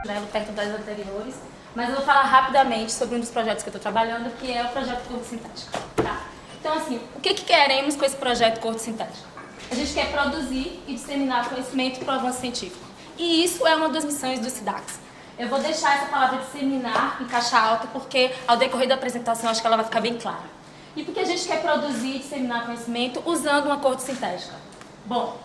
perto das anteriores, mas eu vou falar rapidamente sobre um dos projetos que eu estou trabalhando, que é o projeto Corte Sintético. Tá? Então, assim, o que queremos com esse projeto Corte Sintético? A gente quer produzir e disseminar conhecimento para o avanço científico. E isso é uma das missões do SIDAX. Eu vou deixar essa palavra disseminar em caixa alta, porque ao decorrer da apresentação acho que ela vai ficar bem clara. E por que a gente quer produzir e disseminar conhecimento usando uma corte sintética? Bom,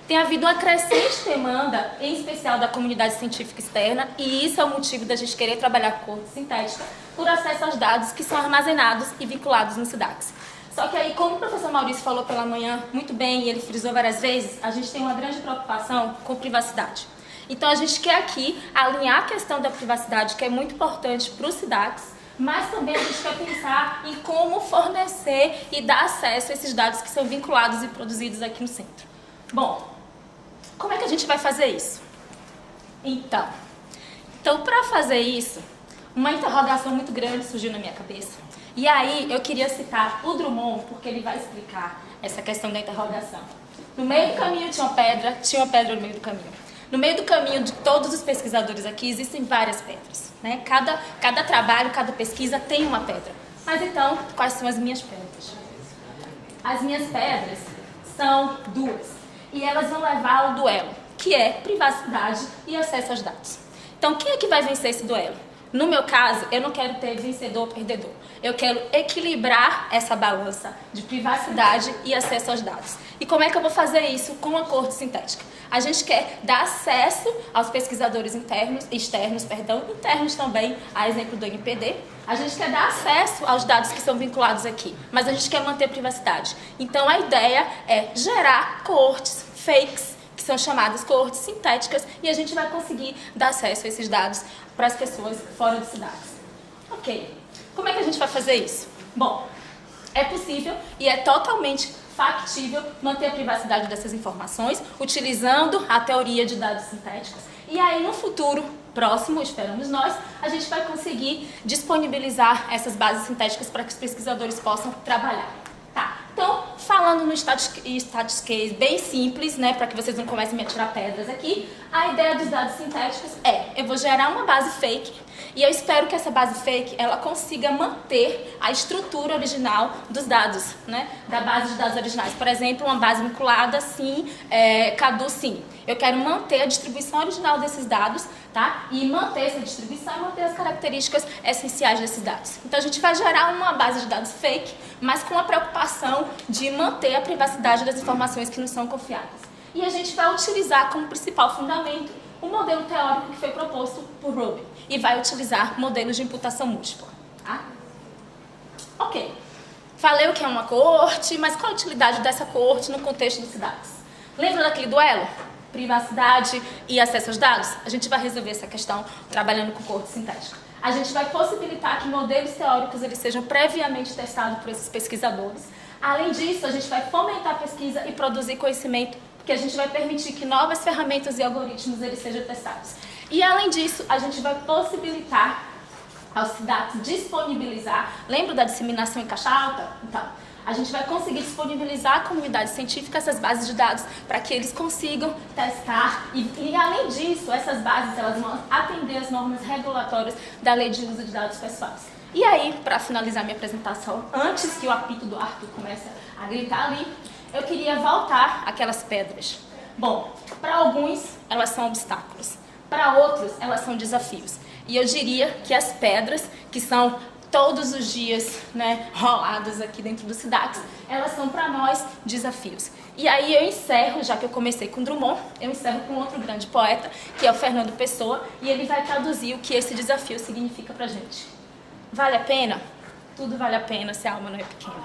tem havido uma crescente demanda, em especial da comunidade científica externa, e isso é o motivo da gente querer trabalhar com corte sintética, por acesso aos dados que são armazenados e vinculados no SIDAX. Só que aí, como o professor Maurício falou pela manhã muito bem, e ele frisou várias vezes, a gente tem uma grande preocupação com privacidade. Então a gente quer aqui alinhar a questão da privacidade, que é muito importante para o SIDAX, mas também a gente quer pensar em como fornecer e dar acesso a esses dados que são vinculados e produzidos aqui no centro. Bom, como é que a gente vai fazer isso? Então para fazer isso, uma interrogação muito grande surgiu na minha cabeça. E aí eu queria citar o Drummond, porque ele vai explicar essa questão da interrogação. No meio do caminho tinha uma pedra no meio do caminho. No meio do caminho de todos os pesquisadores aqui existem várias pedras, né? Cada trabalho, cada pesquisa tem uma pedra. Mas então, quais são as minhas pedras? As minhas pedras são duas. E elas vão levar ao duelo, que é privacidade e acesso aos dados. Então, quem é que vai vencer esse duelo? No meu caso, eu não quero ter vencedor ou perdedor. Eu quero equilibrar essa balança de privacidade e acesso aos dados. E como é que eu vou fazer isso com a corte sintética? A gente quer dar acesso aos pesquisadores externos também, a exemplo do NPD. A gente quer dar acesso aos dados que são vinculados aqui, mas a gente quer manter a privacidade. Então a ideia é gerar coortes fakes, que são chamadas coortes sintéticas, e a gente vai conseguir dar acesso a esses dados para as pessoas fora do SIDAX. Ok, como é que a gente vai fazer isso? Bom, é possível e é totalmente factível manter a privacidade dessas informações utilizando a teoria de dados sintéticos. E aí, no futuro próximo, esperamos nós, a gente vai conseguir disponibilizar essas bases sintéticas para que os pesquisadores possam trabalhar. Tá. Então, falando no status case bem simples, né, para que vocês não comecem a me atirar pedras aqui, a ideia dos dados sintéticos é, eu vou gerar uma base fake e eu espero que essa base fake ela consiga manter a estrutura original dos dados, né, da base de dados originais. Por exemplo, uma base vinculada sim, CADU sim. Eu quero manter a distribuição original desses dados, tá? E manter essa distribuição e manter as características essenciais desses dados. Então a gente vai gerar uma base de dados fake, mas com a preocupação de manter a privacidade das informações que não são confiáveis. E a gente vai utilizar como principal fundamento o modelo teórico que foi proposto por Rubin e vai utilizar modelos de imputação múltipla. Tá? Ok. Falei o que é uma coorte, mas qual a utilidade dessa coorte no contexto do SIDAX? Lembra daquele duelo? Privacidade e acesso aos dados? A gente vai resolver essa questão trabalhando com corte sintética. A gente vai possibilitar que modelos teóricos eles sejam previamente testados por esses pesquisadores. Além disso, a gente vai fomentar a pesquisa e produzir conhecimento, porque a gente vai permitir que novas ferramentas e algoritmos eles sejam testados. E além disso, a gente vai possibilitar ao SIDAX disponibilizar, lembra da disseminação em caixa alta? Então, a gente vai conseguir disponibilizar à comunidade científica essas bases de dados para que eles consigam testar e além disso, essas bases elas vão atender às normas regulatórias da Lei de Uso de Dados Pessoais. E aí, para finalizar minha apresentação, antes que o apito do Arthur comece a gritar ali, eu queria voltar àquelas pedras. Bom, para alguns elas são obstáculos, para outros elas são desafios. E eu diria que as pedras, que são todos os dias, né, roladas aqui dentro do SIDAX, elas são para nós desafios. E aí eu encerro, já que eu comecei com Drummond, eu encerro com outro grande poeta, que é o Fernando Pessoa, e ele vai traduzir o que esse desafio significa pra gente. Vale a pena? Tudo vale a pena se a alma não é pequena.